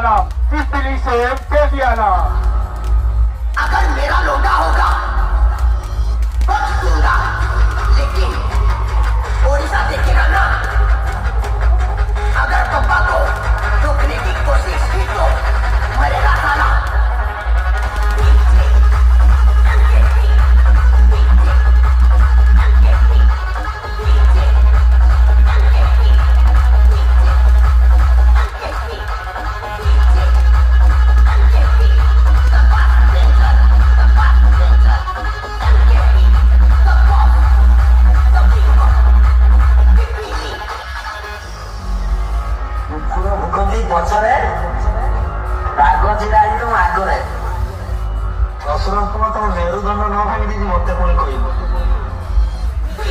वाला इस दिल्ली से बेदियाना। अगर मेरा लोटा होगा बख्श दूंगा, लेकिन ओडिशा देखेगा ना। अगर पप्पा को रोकने की कोशिश की तो मरेगा साला। বছরে রাগ জিরাইলো আগে